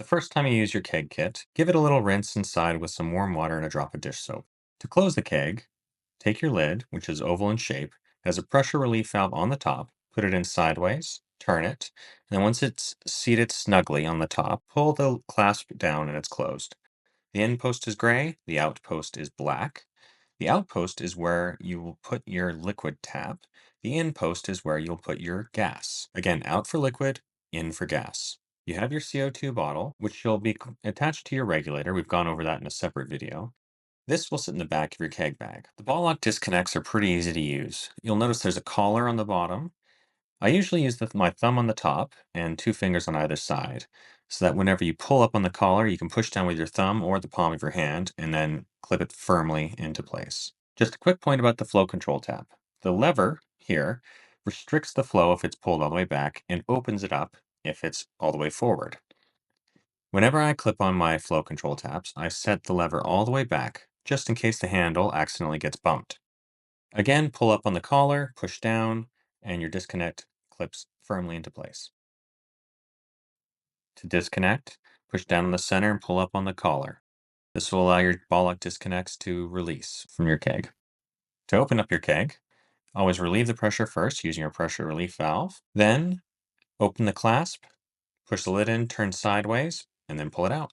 The first time you use your keg kit, give it a little rinse inside with some warm water and a drop of dish soap. To close the keg, take your lid, which is oval in shape, has a pressure relief valve on the top, put it in sideways, turn it, and then once it's seated snugly on the top, pull the clasp down and it's closed. The in post is gray, the out post is black. The outpost is where you will put your liquid tap. The in post is where you'll put your gas. Again, out for liquid, in for gas. You have your CO2 bottle, which will be attached to your regulator. We've gone over that in a separate video. This will sit in the back of your keg bag. The ball lock disconnects are pretty easy to use. You'll notice there's a collar on the bottom. I usually use my thumb on the top and two fingers on either side, so that whenever you pull up on the collar, you can push down with your thumb or the palm of your hand and then clip it firmly into place. Just a quick point about the flow control tab. The lever here restricts the flow if it's pulled all the way back and opens it up if it's all the way forward. Whenever I clip on my flow control tabs, I set the lever all the way back, just in case the handle accidentally gets bumped. Again, pull up on the collar, push down, and your disconnect clips firmly into place. To disconnect, push down on the center and pull up on the collar. This will allow your ball lock disconnects to release from your keg. To open up your keg, always relieve the pressure first using your pressure relief valve. Then open the clasp, push the lid in, turn sideways, and then pull it out.